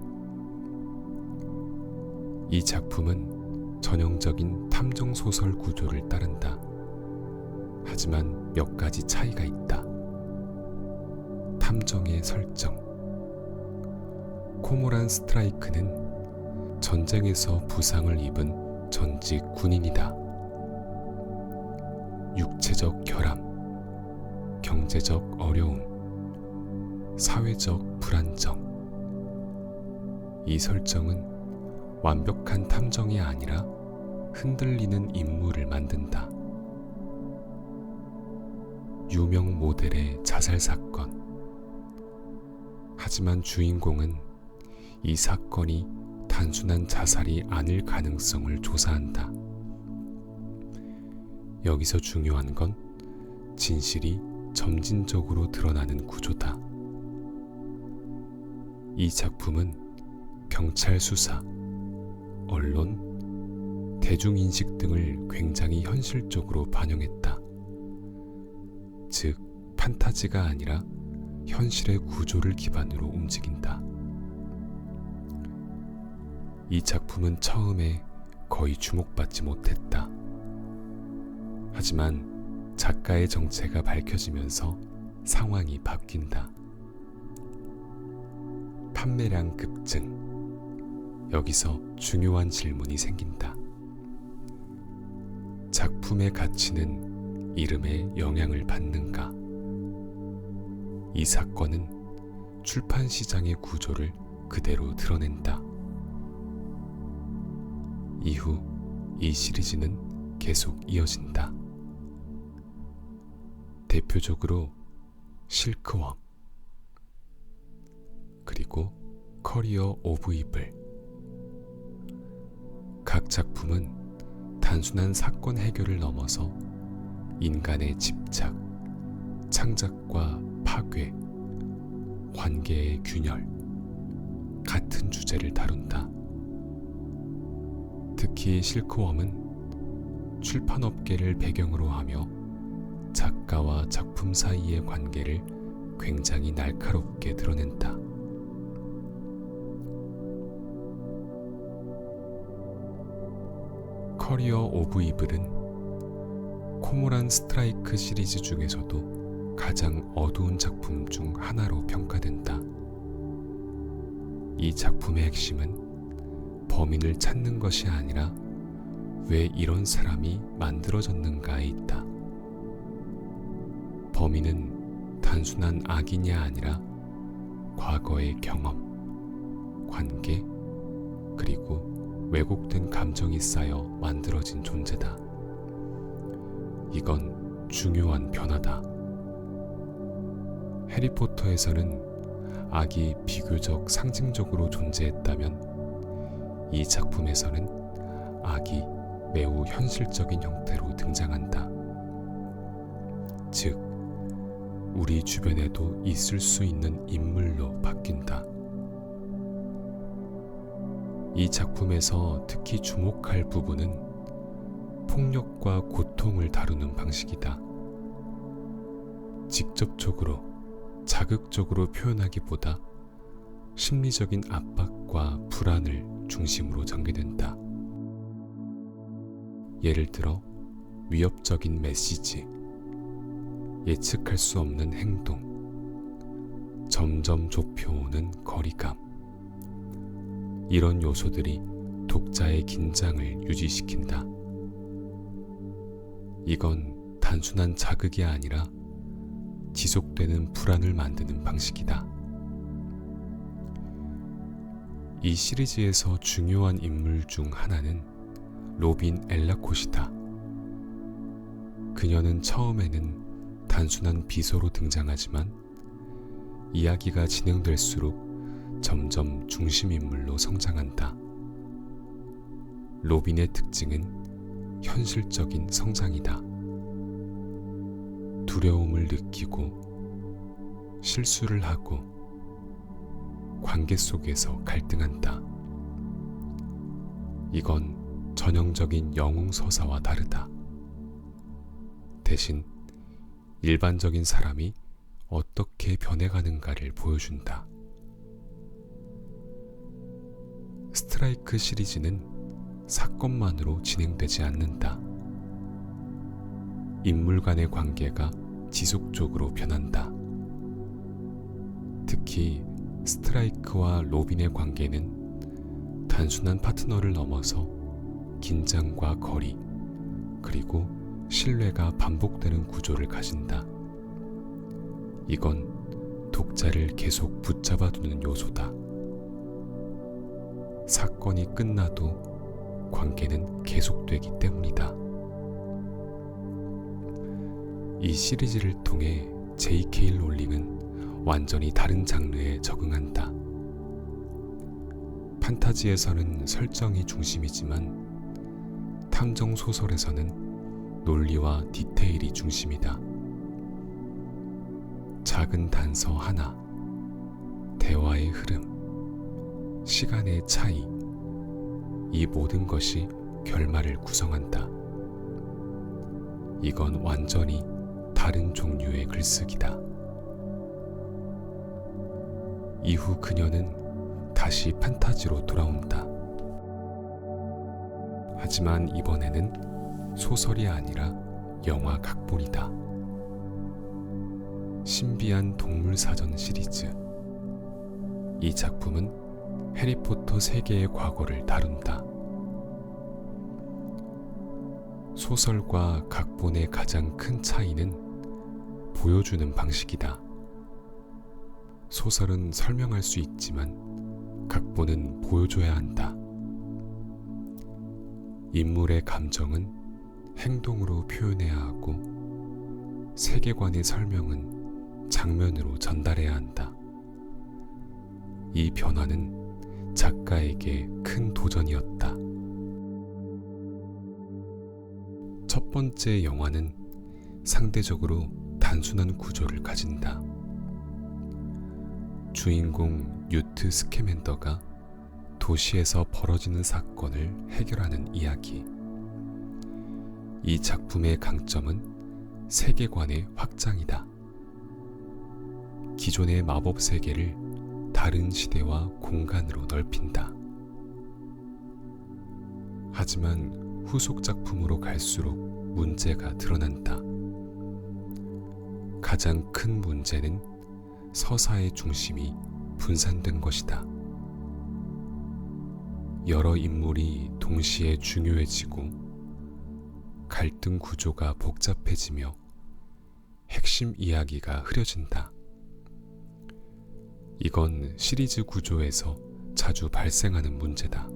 이 작품은 전형적인 탐정소설 구조를 따른다. 하지만 몇 가지 차이가 있다. 탐정의 설정. 코모란 스트라이크는 전쟁에서 부상을 입은 전직 군인이다. 육체적 결함, 경제적 어려움, 사회적 불안정. 이 설정은 완벽한 탐정이 아니라 흔들리는 인물을 만든다. 유명 모델의 자살 사건. 하지만 주인공은 이 사건이 단순한 자살이 아닐 가능성을 조사한다. 여기서 중요한 건 진실이 점진적으로 드러나는 구조다. 이 작품은 경찰 수사, 언론, 대중인식 등을 굉장히 현실적으로 반영했다. 즉, 판타지가 아니라 현실의 구조를 기반으로 움직인다. 이 작품은 처음에 거의 주목받지 못했다. 하지만 작가의 정체가 밝혀지면서 상황이 바뀐다. 판매량 급증. 여기서 중요한 질문이 생긴다. 작품의 가치는 이름에 영향을 받는가? 이 사건은 출판 시장의 구조를 그대로 드러낸다. 이후 이 시리즈는 계속 이어진다. 대표적으로 실크웜, 그리고 커리어 오브 이블. 각 작품은 단순한 사건 해결을 넘어서 인간의 집착, 창작과 파괴, 관계의 균열, 같은 주제를 다룬다. 특히 실크웜은 출판업계를 배경으로 하며 작가와 작품 사이의 관계를 굉장히 날카롭게 드러낸다. 커리어 오브 이블은 코모란 스트라이크 시리즈 중에서도 가장 어두운 작품 중 하나로 평가된다. 이 작품의 핵심은 범인을 찾는 것이 아니라 왜 이런 사람이 만들어졌는가에 있다. 범인은 단순한 악이냐 아니라 과거의 경험, 관계, 그리고 왜곡된 감정이 쌓여 만들어진 존재다. 이건 중요한 변화다. 해리포터에서는 악이 비교적 상징적으로 존재했다면 이 작품에서는 악이 매우 현실적인 형태로 등장한다. 즉, 우리 주변에도 있을 수 있는 인물로 바뀐다. 이 작품에서 특히 주목할 부분은 폭력과 고통을 다루는 방식이다. 직접적으로, 자극적으로 표현하기보다 심리적인 압박과 불안을 중심으로 전개된다. 예를 들어 위협적인 메시지, 예측할 수 없는 행동, 점점 좁혀오는 거리감. 이런 요소들이 독자의 긴장을 유지시킨다. 이건 단순한 자극이 아니라 지속되는 불안을 만드는 방식이다. 이 시리즈에서 중요한 인물 중 하나는 로빈 엘라콧이다. 그녀는 처음에는 단순한 비서로 등장하지만 이야기가 진행될수록 점점 중심인물로 성장한다. 로빈의 특징은 현실적인 성장이다. 두려움을 느끼고 실수를 하고 관계 속에서 갈등한다. 이건 전형적인 영웅 서사와 다르다. 대신 일반적인 사람이 어떻게 변해가는가를 보여준다. 스트라이크 시리즈는 사건만으로 진행되지 않는다. 인물 간의 관계가 지속적으로 변한다. 특히 스트라이크와 로빈의 관계는 단순한 파트너를 넘어서 긴장과 거리, 그리고 신뢰가 반복되는 구조를 가진다. 이건 독자를 계속 붙잡아두는 요소다. 사건이 끝나도 관계는 계속되기 때문이다. 이 시리즈를 통해 J.K. 롤링은 완전히 다른 장르에 적응한다. 판타지에서는 설정이 중심이지만 탐정 소설에서는 논리와 디테일이 중심이다. 작은 단서 하나, 대화의 흐름, 시간의 차이, 이 모든 것이 결말을 구성한다. 이건 완전히 다른 종류의 글쓰기다. 이후 그녀는 다시 판타지로 돌아온다. 하지만 이번에는 소설이 아니라 영화 각본이다. 신비한 동물 사전 시리즈. 이 작품은 해리포터 세계의 과거를 다룬다. 소설과 각본의 가장 큰 차이는 보여주는 방식이다. 소설은 설명할 수 있지만 각본은 보여줘야 한다. 인물의 감정은 행동으로 표현해야 하고 세계관의 설명은 장면으로 전달해야 한다. 이 변화는 작가에게 큰 도전이었다. 첫 번째 영화는 상대적으로 단순한 구조를 가진다. 주인공 뉴트 스캐맨더가 도시에서 벌어지는 사건을 해결하는 이야기. 이 작품의 강점은 세계관의 확장이다. 기존의 마법 세계를 다른 시대와 공간으로 넓힌다. 하지만 후속 작품으로 갈수록 문제가 드러난다. 가장 큰 문제는 서사의 중심이 분산된 것이다. 여러 인물이 동시에 중요해지고 갈등 구조가 복잡해지며 핵심 이야기가 흐려진다. 이건 시리즈 구조에서 자주 발생하는 문제다.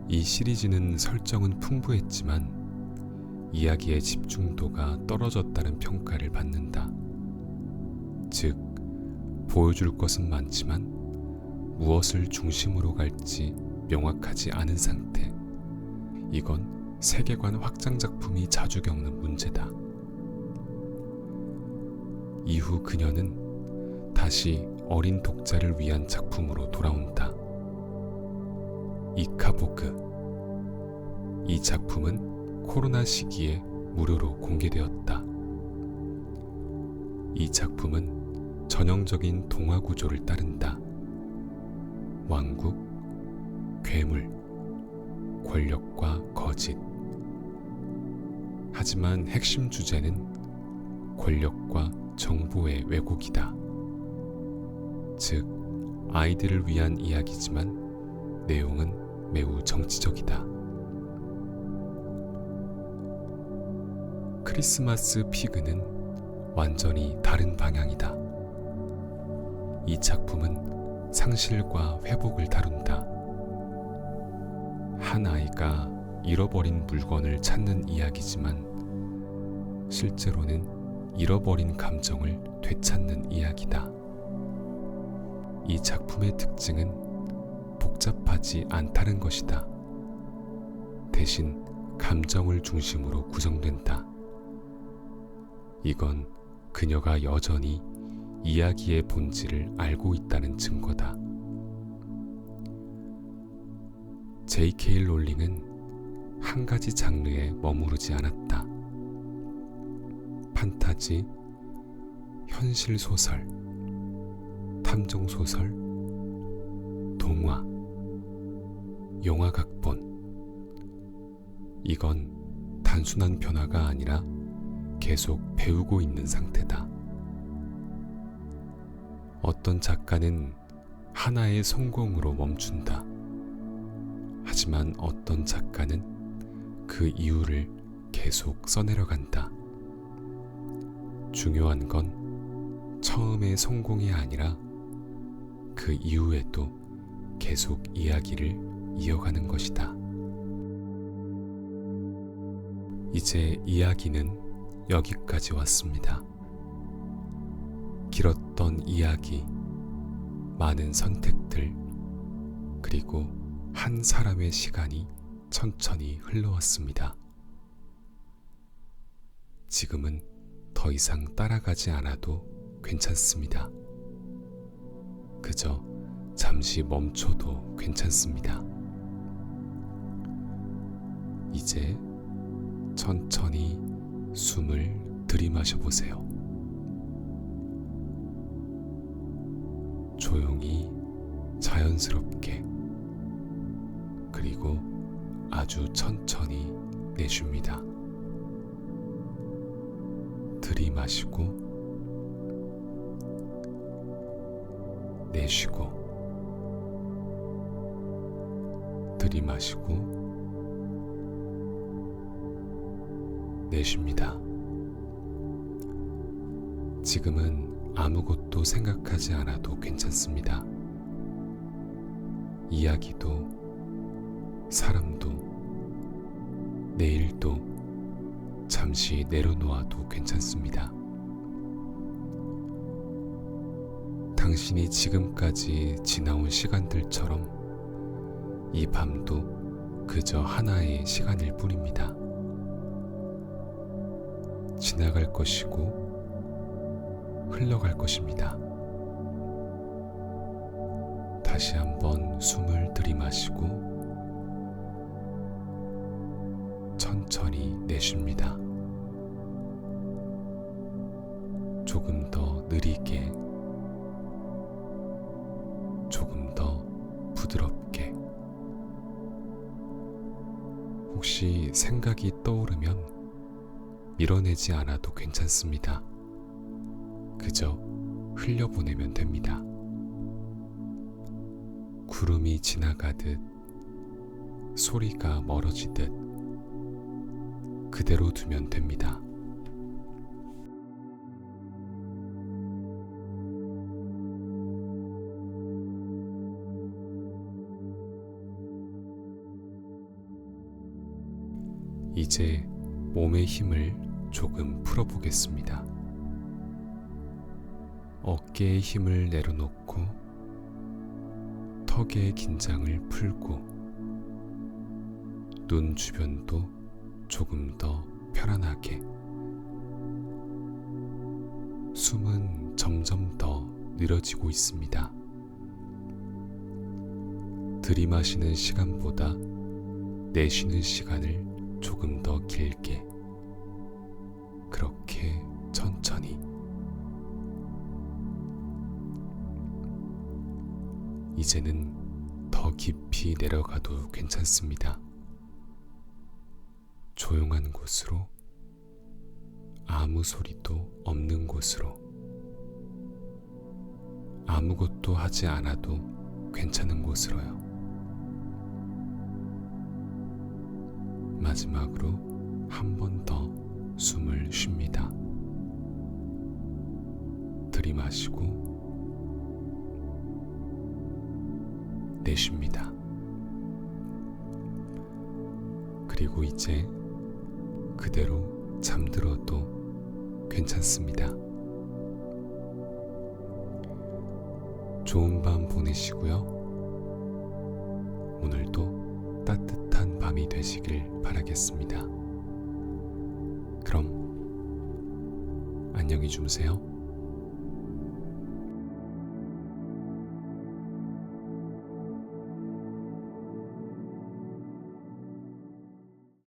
이 시리즈는 설정은 풍부했지만 이야기의 집중도가 떨어졌다는 평가를 받는다. 즉, 보여줄 것은 많지만 무엇을 중심으로 갈지 명확하지 않은 상태. 이건 세계관 확장 작품이 자주 겪는 문제다. 이후 그녀는 다시 어린 독자를 위한 작품으로 돌아온다. 이카보그. 이 작품은 코로나 시기에 무료로 공개되었다. 이 작품은 전형적인 동화 구조를 따른다. 왕국, 괴물, 권력과 거짓. 하지만 핵심 주제는 권력과 정보의 왜곡이다. 즉, 아이들을 위한 이야기지만 내용은 매우 정치적이다. 크리스마스 피그는 완전히 다른 방향이다. 이 작품은 상실과 회복을 다룬다. 한 아이가 잃어버린 물건을 찾는 이야기지만 실제로는 잃어버린 감정을 되찾는 이야기다. 이 작품의 특징은 복잡하지 않다는 것이다. 대신 감정을 중심으로 구성된다. 이건 그녀가 여전히 이야기의 본질을 알고 있다는 증거다. J.K. 롤링은 한 가지 장르에 머무르지 않았다. 판타지, 현실 소설, 탐정 소설, 동화, 영화 각본. 이건 단순한 변화가 아니라 계속 배우고 있는 상태다. 어떤 작가는 하나의 성공으로 멈춘다. 하지만 어떤 작가는 그 이유를 계속 써내려간다. 중요한 건 처음의 성공이 아니라 그 이후에도 계속 이야기를 이어가는 것이다. 이제 이야기는 여기까지 왔습니다. 길었던 이야기, 많은 선택들, 그리고 한 사람의 시간이 천천히 흘러왔습니다. 지금은 더 이상 따라가지 않아도 괜찮습니다. 그저 잠시 멈춰도 괜찮습니다. 이제 천천히 숨을 들이마셔 보세요. 조용히, 자연스럽게, 그리고 아주 천천히 내쉽니다. 들이마시고 내쉬고 들이마시고 내쉽니다. 지금은 아무것도 생각하지 않아도 괜찮습니다. 이야기도, 사람도, 내일도 잠시 내려놓아도 괜찮습니다. 당신이 지금까지 지나온 시간들처럼 이 밤도 그저 하나의 시간일 뿐입니다. 지나갈 것이고 흘러갈 것입니다. 다시 한번 숨을 들이마시고 천천히 내쉽니다. 조금 더 느리게, 조금 더 부드럽게. 혹시 생각이 떠오르면 밀어내지 않아도 괜찮습니다. 그저 흘려보내면 됩니다. 구름이 지나가듯, 소리가 멀어지듯 그대로 두면 됩니다. 이제 몸의 힘을 조금 풀어보겠습니다. 어깨의 힘을 내려놓고 턱의 긴장을 풀고 눈 주변도 조금 더 편안하게. 숨은 점점 더 느려지고 있습니다. 들이마시는 시간보다 내쉬는 시간을 조금 더 길게, 그렇게 천천히. 이제는 더 깊이 내려가도 괜찮습니다. 조용한 곳으로, 아무 소리도 없는 곳으로. 아무것도 하지 않아도 괜찮은 곳으로요. 마지막으로 한 번 더 숨을 쉽니다. 들이마시고 내쉽니다. 그리고 이제 그대로 잠들어도 괜찮습니다. 좋은 밤 보내시고요. 오늘도 따뜻한 밤이 되시길 바라겠습니다. 그럼 안녕히 주무세요.